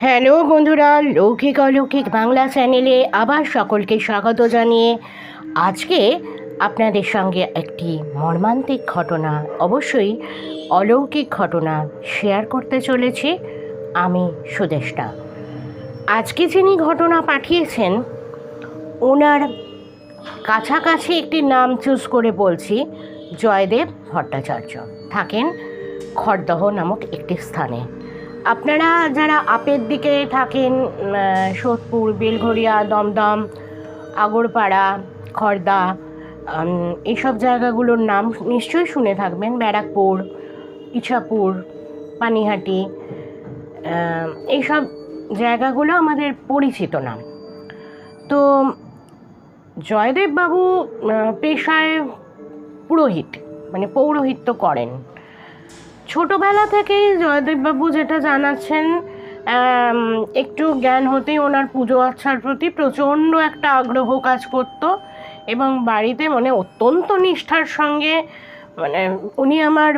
Hello বন্ধুরা, লৌকিক অলৌকিক বাংলা চ্যানেলে আবার সকলকে স্বাগত জানিয়ে আজকে আপনাদের সঙ্গে একটি মর্মান্তিক ঘটনা, অবশ্যই অলৌকিক ঘটনা শেয়ার করতে চলেছি। আমি সুদেষ্টা। আজকে যিনি ঘটনা পাঠিয়েছেন ওনার কাছাকাছি একটি নাম চুজ করে বলছি, জয়দেব ভট্টাচার্য। থাকেন খড়দহ নামক একটি স্থানে। আপনারা যারা আপের দিকে থাকেন, সোদপুর, বেলঘরিয়া, দমদম, আগরপাড়া, খড়দা, এইসব জায়গাগুলোর নাম নিশ্চয়ই শুনে থাকবেন। ব্যারাকপুর, ইছাপুর, পানিহাটি, এইসব জায়গাগুলো আমাদের পরিচিত নাম। তো জয়দেববাবু পেশায় পুরোহিত, মানে পৌরোহিত্য করেন। ছোটোবেলা থেকেই জয়দেববাবু যেটা জানাচ্ছেন, একটু জ্ঞান হতেই ওনার পুজো আচ্ছার প্রতি প্রচণ্ড একটা আগ্রহ কাজ করত এবং বাড়িতে মানে অত্যন্ত নিষ্ঠার সঙ্গে, মানে উনি আমার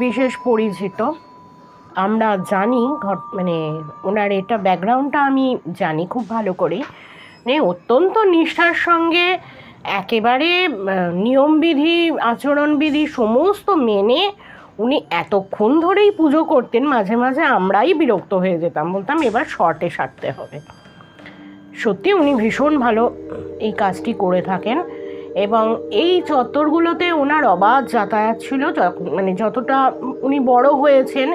বিশেষ পরিচিত। আমরা জানি মানে ওনার এটা ব্যাকগ্রাউন্ডটা আমি জানি খুব ভালো করে। মানে অত্যন্ত নিষ্ঠার সঙ্গে একেবারে নিয়মবিধি, আচরণবিধি সমস্ত মেনে উনি এতক্ষণ ধরেই পুজো করতেন। মাঝে মাঝে আমরাই বিরক্ত হয়ে যেতাম, বলতাম এবার শর্টে সারতে হবে। সত্যি উনি ভীষণ ভালো এই কাজটি করে থাকেন এবং এই চত্বরগুলোতে ওনার অবাধ যাতায়াত ছিল। মানে যতটা উনি বড় হয়েছেন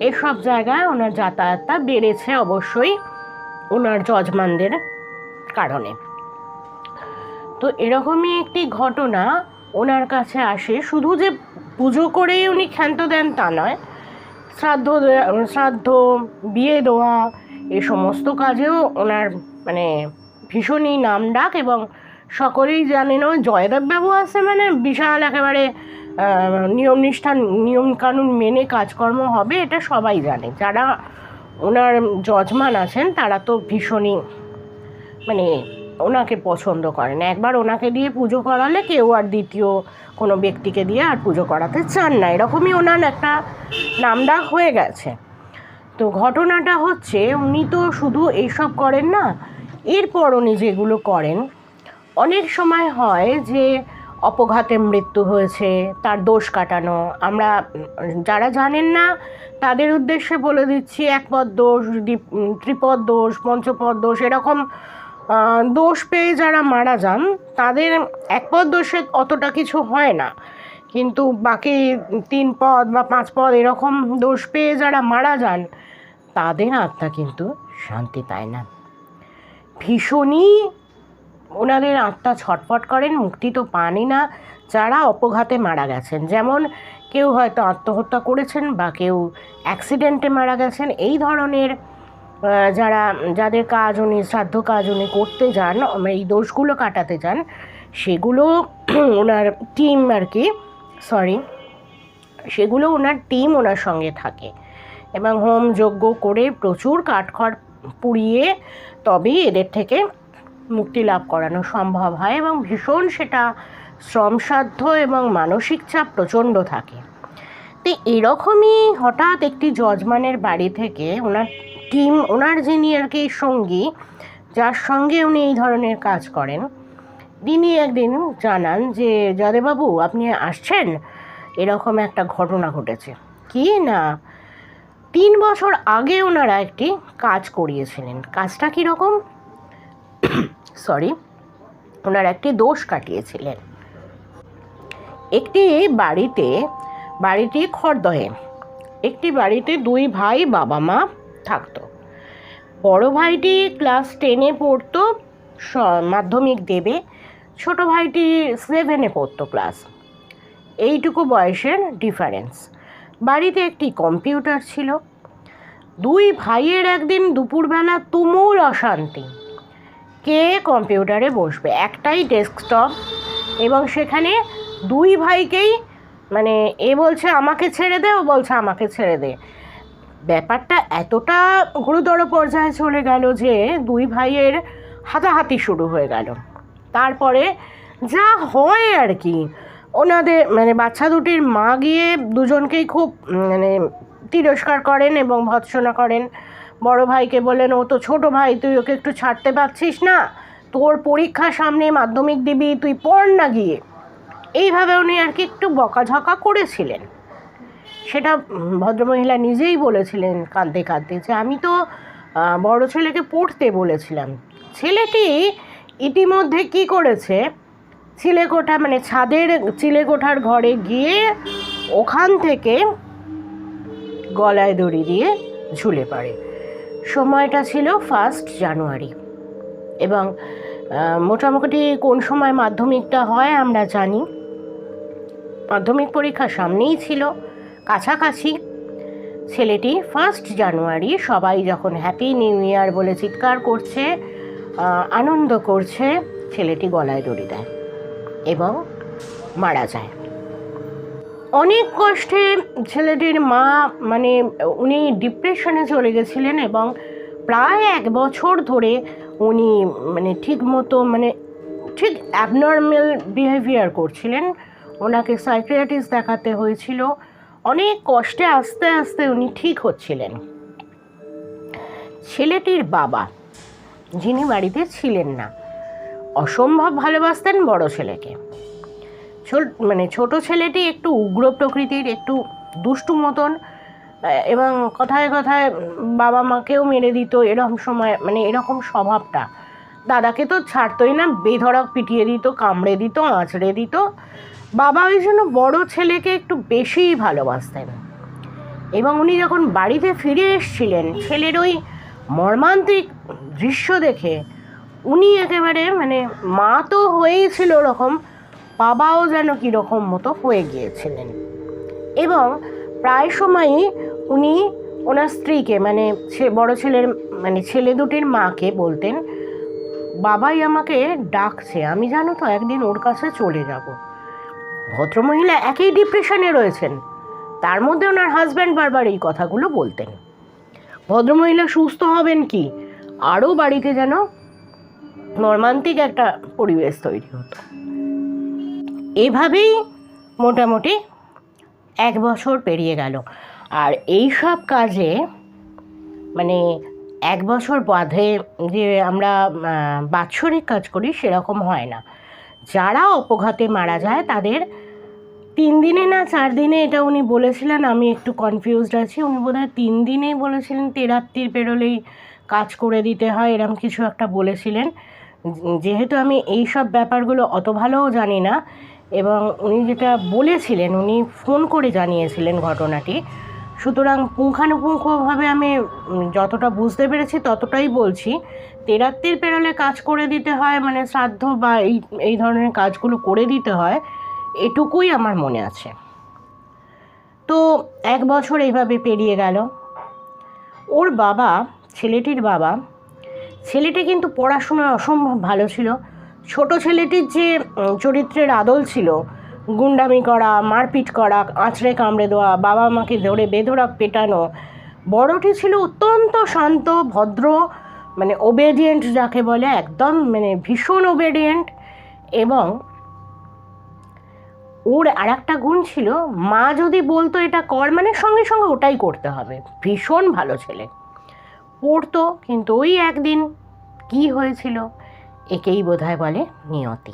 এসব জায়গায় ওনার যাতায়াতটা বেড়েছে অবশ্যই ওনার যজমানদের কারণে। তো এরকমই একটি ঘটনা ওনার কাছে আসে। শুধু যে পুজো করেই উনি ক্ষান্ত দেন তা নয়, শ্রাদ্ধ, বিয়ে দেওয়া, এ সমস্ত কাজেও ওনার মানে ভীষণই নামডাক এবং সকলেই জানেন। ওই জয়দেববাবু আছে মানে বিশাল একেবারে নিয়মকানুন মেনে কাজকর্ম হবে, এটা সবাই জানে। যারা ওনার যজমান আছেন তারা তো ভীষণই মানে ওনাকে পছন্দ করেন। একবার ওনাকে দিয়ে পুজো করালে কেউ আর দ্বিতীয় কোনো ব্যক্তিকে দিয়ে আর পুজো করাতে চান না, এরকমই ওনার একটা নামডাক হয়ে গেছে। তো ঘটনাটা হচ্ছে, উনি তো শুধু এইসব করেন না, এরপর উনি যেগুলো করেন, অনেক সময় হয় যে অপঘাতে মৃত্যু হয়েছে, তার দোষ কাটানো। আমরা যারা জানেন না তাদের উদ্দেশ্যে বলে দিচ্ছি, একপদ দোষ, ত্রিপদ দোষ, পঞ্চপদ দোষ, এরকম দোষ পেয়ে যারা মারা যান তাদের একপদ দোষে অতটা কিছু হয় না, কিন্তু বাকি 3 পদ বা 5 পদ এরকম দোষ পেয়ে যারা মারা যান তাদের আত্মা কিন্তু শান্তি পায় না। ভীষণই ওনাদের আত্মা ছটফট করেন, মুক্তি তো পানই না যারা অপঘাতে মারা গেছেন। যেমন কেউ হয়তো আত্মহত্যা করেছেন বা কেউ অ্যাক্সিডেন্টে মারা গেছেন। এই ধরনের যাদের কাজ উনি, শ্রাদ্ধ কাজ উনি করতে যান, এই দোষগুলো কাটাতে যান, সেগুলো ওনার টিম সেগুলো ওনার টিম ওনার সঙ্গে থাকে এবং হোম যজ্ঞ করে প্রচুর কাঠখড় পুড়িয়ে তবেই এদের থেকে মুক্তি লাভ করানো সম্ভব হয় এবং ভীষণ সেটা শ্রমসাধ্য এবং মানসিক চাপ প্রচণ্ড থাকে। তো এরকমই হঠাৎ একটি যজমানের বাড়ি থেকে ওনার টিম, ওনার যিনি আর কি সঙ্গী, যার সঙ্গে উনি এই ধরনের কাজ করেন, তিনি একদিন জানান যে জয়দেববাবু আপনি আসছেন, এরকম একটা ঘটনা ঘটেছে। কি না, 3 বছর আগে ওনারা একটি কাজ করিয়েছিলেন। কাজটা কীরকম, ওনারা একটি দোষ কাটিয়েছিলেন। একটি বাড়িটি খড়দহে, একটি বাড়িতে 2 ভাই বাবা মা থাকতো। বড় ভাইটি ক্লাস 10-এ পড়তো, মাধ্যমিক দেবে। ছোট ভাইটি 7-এ পড়তো ক্লাস। এইটুকু বয়সের ডিফারেন্স। বাড়িতে একটি কম্পিউটার ছিল। 2 ভাইয়ের একদিন দুপুরবেলা তুমুল অশান্তি, কে কম্পিউটারে বসবে। একটাই ডেস্কটপ এবং সেখানে 2 ভাইকেই মানে এ বলছে আমাকে ছেড়ে দে, ও বলছে আমাকে ছেড়ে দে। ব্যাপারটা এতটা গুরুতর পর্যায়ে চলে গেল যে 2 ভাইয়ের হাতাহাতি শুরু হয়ে গেল। তারপরে যা হয় আর কি, ওনাদের মানে বাচ্চা দুটির মা গিয়ে দুজনকেই খুব মানে তিরস্কার করেন এবং ভৎসনা করেন। বড় ভাইকে বললেন, ও তো ছোট ভাই, তুই ওকে একটু ছাড়তে পারছিস না? তোর পরীক্ষা সামনে, মাধ্যমিক দিবি, তুই পড় না গিয়ে। এইভাবে উনি আর কি একটু বকাঝকা করেছিলেন। সেটা ভদ্রমহিলা নিজেই বলেছিলেন কাঁদতে কাঁদতে যে আমি তো বড় ছেলেকে পড়তে বলেছিলাম। ছেলেটি ইতিমধ্যে কি করেছে, চিলেকোঠা মানে ছাদের চিলেকোঠার ঘরে গিয়ে ওখান থেকে গলায় দড়ি দিয়ে ঝুলে পড়ে। সময়টা ছিল 1 জানুয়ারি এবং মোটামুটি কোন সময় মাধ্যমিকটা হয় আমরা জানি। মাধ্যমিক পরীক্ষা সামনেই ছিল, কাছাকাছি। ছেলেটি 1 জানুয়ারি সবাই যখন হ্যাপি নিউ ইয়ার বলে চিৎকার করছে, আনন্দ করছে, ছেলেটি গলায় দড়ি দেয় এবং মারা যায়। অনেক কষ্টে ছেলেটির মা মানে উনি ডিপ্রেশনে চলে গেছিলেন এবং প্রায় 1 বছর ধরে উনি মানে ঠিক মতো মানে ঠিক অ্যাবনর্মাল বিহেভিয়ার করছিলেন। ওনাকে সাইকিয়াট্রিস্ট দেখাতে হয়েছিল। অনেক কষ্টে আস্তে আস্তে উনি ঠিক হচ্ছিলেন। ছেলেটির বাবা, যিনি বাড়িতে ছিলেন না, অসম্ভব ভালোবাসতেন বড় ছেলেকে। মানে ছোট ছেলেটি একটু উগ্র প্রকৃতির, একটু দুষ্টু মতন এবং কথায় কথায় বাবা মাকেও মেরে দিত। এরকম সময় মানে এরকম স্বভাবটা, দাদাকে তো ছাড়তই না, বেধড়ক পিটিয়ে দিত, কামড়ে দিত, আঁচড়ে দিত। বাবা ওই জন্য বড় ছেলেকে একটু বেশিই ভালোবাসতেন। এবং উনি যখন বাড়িতে ফিরে এসেছিলেন, ছেলের ওই মর্মান্তিক দৃশ্য দেখে উনি একেবারে মানে মা তো হয়েই ছিল ওরকম, বাবাও যেন কীরকম মতো হয়ে গিয়েছিলেন। এবং প্রায় সময়ই উনি ওনার স্ত্রীকে মানে বড় ছেলের মানে ছেলে দুটির মাকে বলতেন, বাবাই আমাকে ডাকছে, আমি জানো তো একদিন ওর কাছে চলে যাব। ভদ্রমহিলা একই ডিপ্রেশনে রয়েছেন, তার মধ্যে ওনার হাজব্যান্ড বারবার এই কথাগুলো বলতেন। ভদ্রমহিলা সুস্থ হবেন কি, আরও বাড়িতে যেন মর্মান্তিক একটা পরিবেশ তৈরি হতো। এভাবেই মোটামুটি 1 বছর পেরিয়ে গেল। আর এই সব কাজে মানে 1 বছর বাদে যে আমরা বাৎসরিক কাজ করি সেরকম হয় না। যারা অপঘাতে মারা যায় তাদের 3 দিনে না 4 দিনে, এটা উনি বলেছিলেন, আমি একটু কনফিউজড আছি, উনি বোধহয় 3 দিনেই বলেছিলেন, 13 পেরোলেই কাজ করে দিতে হয়, এরকম কিছু একটা বলেছিলেন। যেহেতু আমি এই সব ব্যাপারগুলো অত ভালোও জানি না, এবং উনি যেটা বলেছিলেন উনি ফোন করে জানিয়েছিলেন ঘটনাটি, সুতরাং পুঙ্খানুপুঙ্খভাবে আমি যতটা বুঝতে পেরেছি ততটাই বলছি। 13 পেরোলে কাজ করে দিতে হয় মানে শ্রাদ্ধ বা এই ধরনের কাজগুলো করে দিতে হয়, এটুকুই আমার মনে আছে। তো 1 বছর এইভাবে পেরিয়ে গেল। ওর বাবা, ছেলেটির বাবা, ছেলেটি কিন্তু পড়াশোনায় অসম্ভব ভালো ছিল। ছোট ছেলেটির যে চরিত্রের আদল ছিল, গুন্ডামি করা, মারপিট করা, আঁচড়ে কামড়ে দেওয়া, বাবা মাকে ধরে বেধড়ক পেটানো, বড়টি ছিল অত্যন্ত শান্ত ভদ্র, মানে ওবেডিয়েন্ট যাকে বলে, একদম মানে ভীষণ ওবেডিয়েন্ট। এবং ওর আর একটা গুণ ছিল, মা যদি বলতো এটা কর মানে সঙ্গে সঙ্গে ওটাই করতে হবে। ভীষণ ভালো ছেলে, পড়তো, কিন্তু ওই একদিন কি হয়েছিল, একেই বোধহয় বলে নিয়তি।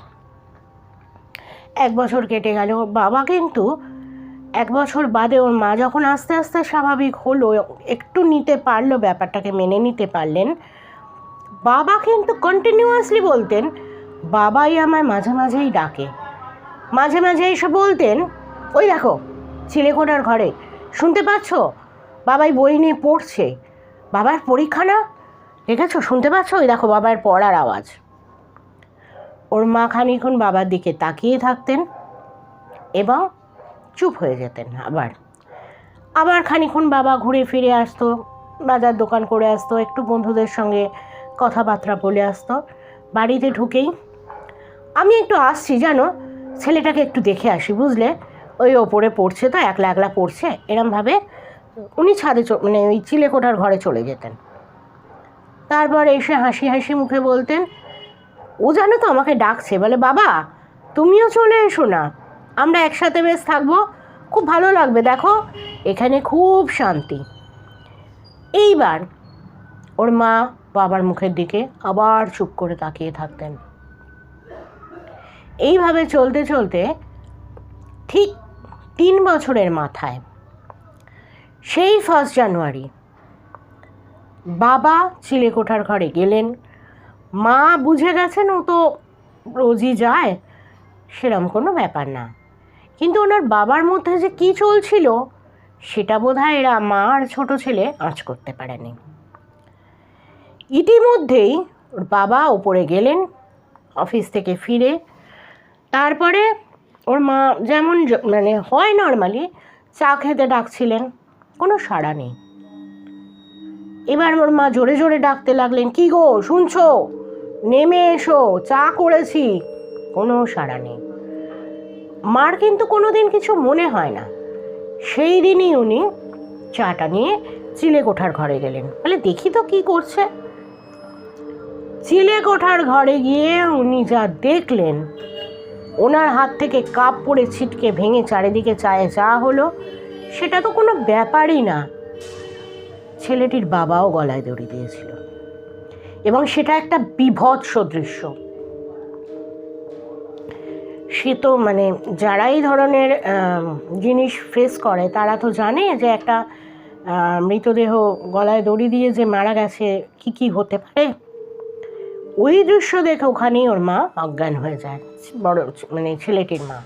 1 বছর কেটে গেল। বাবা কিন্তু 1 বছর বাদে ওর মা যখন আস্তে আস্তে স্বাভাবিক হলো, একটু নিতে পারলো, ব্যাপারটাকে মেনে নিতে পারলেন, বাবা কিন্তু কন্টিনিউয়াসলি বলতেন, বাবাই আমায় মাঝে মাঝেই ডাকে। মাঝে মাঝে এসে বলতেন, ওই দেখো চিলেকোঠার ঘরে, শুনতে পাচ্ছ বাবাই বই নিয়ে পড়ছে, বাবার পরীক্ষা না, দেখেছো, শুনতে পাচ্ছ, ওই দেখো বাবার পড়ার আওয়াজ। ওর মা খানিকক্ষণ বাবার দিকে তাকিয়ে থাকতেন এবং চুপ হয়ে যেতেন। আবার খানিকক্ষণ বাবা ঘুরে ফিরে আসতো, বাজার দোকান করে আসতো, একটু বন্ধুদের সঙ্গে কথাবার্তা বলে আসতো। বাড়িতে ঢুকেই, আমি একটু আসছি জানো, ছেলেটাকে একটু দেখে আসি, বুঝলে, ওই ওপরে পড়ছে তো, একলা একলা পড়ছে, এরমভাবে উনি ছাদে মানে ওই চিলেকোঠার ঘরে চলে যেতেন। তারপর এসে হাসি হাসি মুখে বলতেন, ও জানো তো আমাকে ডাকছে, বলে বাবা তুমিও চলে এসো না, আমরা একসাথে বেশ থাকবো, খুব ভালো লাগবে, দেখো এখানে খুব শান্তি। এইবার ওর মা বাবার মুখের দিকে আবার চুপ করে তাকিয়ে থাকতেন। এইভাবে চলতে চলতে ঠিক 3 বছরের মাথায় সেই 1 জানুয়ারি বাবা চিলেকোঠার ঘরে গেলেন। মা বুঝে গেছেন ও তো রোজই যায়, সেরম কোনো ব্যাপার না, কিন্তু ওনার বাবার মধ্যে যে কী চলছিল সেটা বোধহয় এরা মা আর ছোটো ছেলে আঁচ করতে পারেনি। ইতিমধ্যেই ওর বাবা ওপরে গেলেন অফিস থেকে ফিরে। তারপরে ওর মা যেমন মানে হয় নর্মালি চা খেতে ডাকছিলেন, কোনো সাড়া নেই। এবার ওর মা জোরে জোরে ডাকতে লাগলেন, কি গো শুনছো, নেমে এসো, চা করেছি। কোনো সাড়া নেই। মার কিন্তু কোনো দিন কিছু মনে হয় না। সেই দিনই উনি চাটা নিয়ে চিলেকোঠার ঘরে গেলেন, বলে দেখি তো কি করছে। চিলেকোঠার ঘরে গিয়ে উনি যা দেখলেন, ওনার হাত থেকে কাপ পড়ে ছিটকে ভেঙে চারিদিকে চায়ে চা হলো, সেটা তো কোনো ব্যাপারই না। ছেলেটির বাবাও গলায় দড়ি দিয়েছিল, এবং সেটা একটা বীভৎস দৃশ্য। সে তো মানে যারা এই ধরনের জিনিস ফেস করে তারা তো জানে যে একটা মৃতদেহ গলায় দড়ি দিয়ে যে মারা গেছে কি কি হতে পারে। ওই দৃশ্য দেখে ওখানেই ওর মা অজ্ঞান হয়ে যায়, বড় মানে ছেলেটির মা।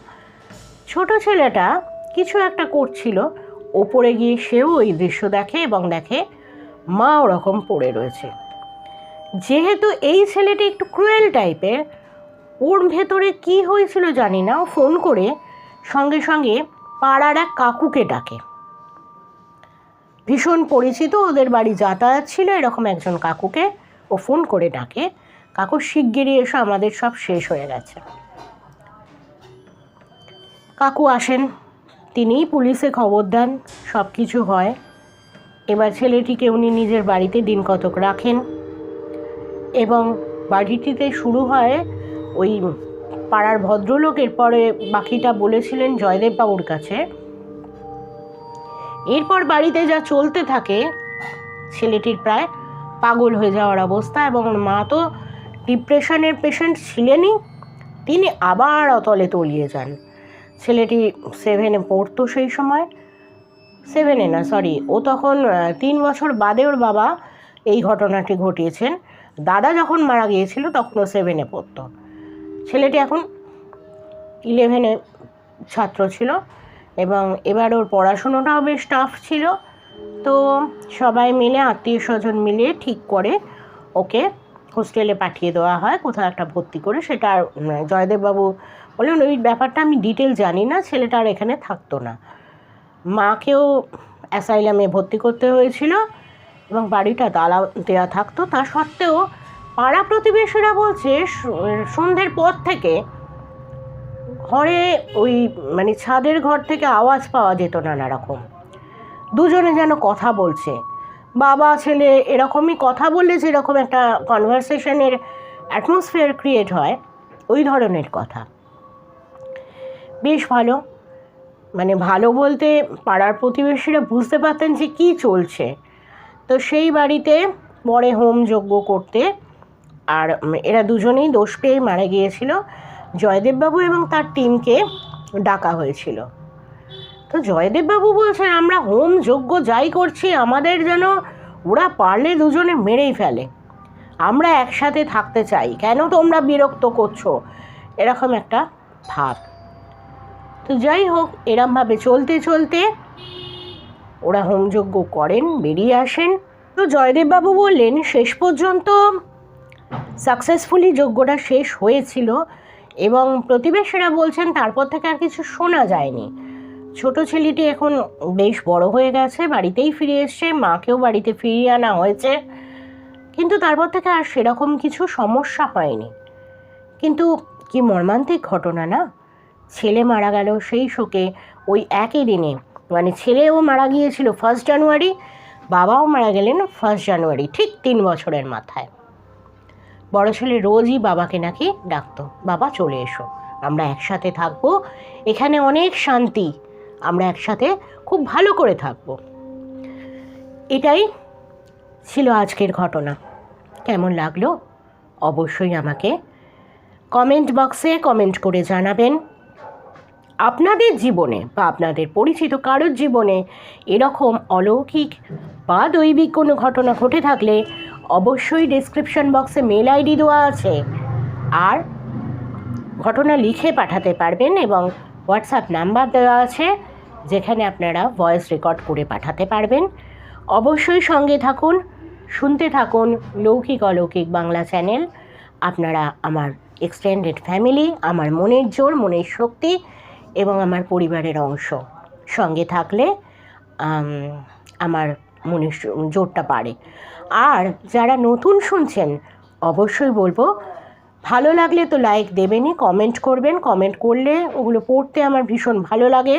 ছোট ছেলেটা কিছু একটা করছিল, ওপরে গিয়ে সেও ওই দৃশ্য দেখে এবং দেখে মা ওরকম পড়ে রয়েছে। যেহেতু এই ছেলেটি একটু ক্রুয়েল টাইপের, ওর ভেতরে কি হয়েছিল জানি না, ও ফোন করে সঙ্গে সঙ্গে পাড়ার এক কাকুকে ডাকে। ভীষণ পরিচিত, ওদের বাড়ি যাতায়াত ছিল এরকম একজন কাকুকে ও ফোন করে ডাকে, কাকু শিগগিরই এসো, আমাদের সব শেষ হয়ে গেছে। কাকু আসেন, তিনিই পুলিশে খবর দেন, সব কিছু হয়। এবার ছেলেটিকে উনি নিজের বাড়িতে দিন কতক রাখেন, এবং বাড়িটিতে শুরু হয় ওই পাড়ার ভদ্রলোক, এরপরে বাকিটা বলেছিলেন জয়দেববাবুর কাছে। এরপর বাড়িতে যা চলতে থাকে, ছেলেটির প্রায় পাগল হয়ে যাওয়ার অবস্থা, এবং ওর মা তো ডিপ্রেশনের পেশেন্ট ছিলেনই, তিনি আবার অতলে তলিয়ে যান। ছেলেটি 7-এ পড়তো সেই সময়, 7-এ না সরি, ও তখন 3 বছর বাদে ওর বাবা এই ঘটনাটি ঘটিয়েছেন। দাদা যখন মারা গিয়েছিল তখন ও 7-এ পড়তো। ছেলেটি এখন 11-এ ছাত্র ছিল, এবং এবার ওর পড়াশুনোটাও বেশ টাফ ছিল। তো সবাই মিলে, আত্মীয় স্বজন মিলে ঠিক করে ওকে হোস্টেলে পাঠিয়ে দেওয়া হয়, কোথাও একটা ভর্তি করে। সেটা জয়দেববাবু বললেন ওই ব্যাপারটা আমি ডিটেল জানি না, ছেলেটা আর এখানে থাকতো না। মাকেও অ্যাসাইলামে ভর্তি করতে হয়েছিল, এবং বাড়িটা তালা দেওয়া থাকতো। তা সত্ত্বেও পাড়া প্রতিবেশীরা বলছে সন্ধ্যের পর থেকে ঘরে ওই মানে ছাদের ঘর থেকে আওয়াজ পাওয়া যেত নানা রকম, দুজনে যেন কথা বলছে, বাবা ছেলে এরকমই কথা বললে যেরকম একটা কনভারসেশনের অ্যাটমসফিয়ার ক্রিয়েট হয়, ওই ধরনের কথা। বেশ ভালো, মানে ভালো বলতে পাড়ার প্রতিবেশীরা বুঝতে পারতেন যে কী চলছে। তো সেই বাড়িতে পরে হোম যজ্ঞ করতে, আর এরা দুজনেই দোষ পেয়ে মারা গিয়েছিল, জয়দেববাবু এবং তার টিমকে ডাকা হয়েছিল। তো জয়দেববাবু বলছেন আমরা হোম যজ্ঞ যাই করছি, আমাদের যেন ওরা পারলে দুজনে মেরেই ফেলে, আমরা একসাথে থাকতে চাই, কেন তোমরা বিরক্ত করছো, এরকম একটা ভাব। তো যাই হোক, এরমভাবে চলতে চলতে ওরা হোমযজ্ঞ করেন, বেরিয়ে আসেন। তো জয়দেববাবু বললেন শেষ পর্যন্ত সাকসেসফুলি যজ্ঞটা শেষ হয়েছিল, এবং প্রতিবেশীরা বলছেন তারপর থেকে আর কিছু শোনা যায়নি। ছোট ছেলেটি এখন বেশ বড় হয়ে গেছে, বাড়িতেই ফিরে এসছে, মাকেও বাড়িতে ফিরিয়ে আনা হয়েছে, কিন্তু তারপর থেকে আর সেরকম কিছু সমস্যা হয়নি। কিন্তু কি মর্মান্তিক ঘটনা না, ছেলে মারা গেল সেই শোকে ওই একই দিনে, মানে ছেলেও মারা গিয়েছিল 1 জানুয়ারি, বাবাও মারা গেলেন 1 জানুয়ারি, ঠিক 3 বছরের মাথায়। বড় ছেলে রোজই বাবাকে নাকি ডাকতো, বাবা চলে এসো, আমরা একসাথে থাকবো, এখানে অনেক শান্তি, আমরা একসাথে খুব ভালো করে থাকবো। এটাই ছিল আজকের ঘটনা। কেমন লাগলো অবশ্যই আমাকে কমেন্ট বক্সে কমেন্ট করে জানাবেন। আপনাদের জীবনে বা আপনাদের পরিচিত কারোর জীবনে এরকম অলৌকিক বা দৈবিক কোনো ঘটনা ঘটে থাকলে অবশ্যই ডেসক্রিপশন বক্সে মেল আইডি দেওয়া আছে, আর ঘটনা লিখে পাঠাতে পারবেন, এবং হোয়াটসঅ্যাপ নাম্বার দেওয়া আছে যেখানে আপনারা ভয়েস রেকর্ড করে পাঠাতে পারবেন। অবশ্যই সঙ্গে থাকুন, শুনতে থাকুন লৌকিক অলৌকিক বাংলা চ্যানেল। আপনারা আমার এক্সটেন্ডেড ফ্যামিলি, আমার মনের জোর, মনের শক্তি এবং আমার পরিবারের অংশ। সঙ্গে থাকলে আমার মনের জোরটা বাড়ে। আর যারা নতুন শুনছেন অবশ্যই বলবো, ভালো লাগলে তো লাইক দেবেনই, কমেন্ট করবেন। কমেন্ট করলে ওগুলো পড়তে আমার ভীষণ ভালো লাগে।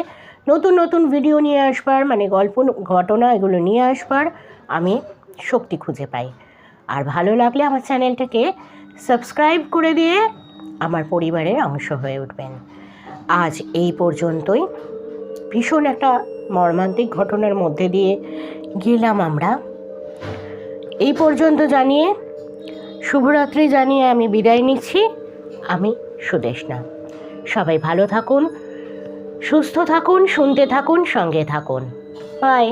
নতুন নতুন ভিডিও নিয়ে আসবার, মানে গল্প ঘটনা এগুলো নিয়ে আসবার আমি শক্তি খুঁজে পাই। আর ভালো লাগলে আমার চ্যানেলটাকে সাবস্ক্রাইব করে দিয়ে আমার পরিবারের অংশ হয়ে উঠবেন। আজ এই পর্যন্তই। ভীষণ একটা মর্মান্তিক ঘটনার মধ্যে দিয়ে গেলাম আমরা। এই পর্যন্ত জানিয়ে শুভরাত্রি জানিয়ে আমি বিদায় নিচ্ছি। আমি সুদেষ্ণা। সবাই ভালো থাকুন, সুস্থ থাকুন, শুনতে থাকুন, সঙ্গে থাকুন। বাই।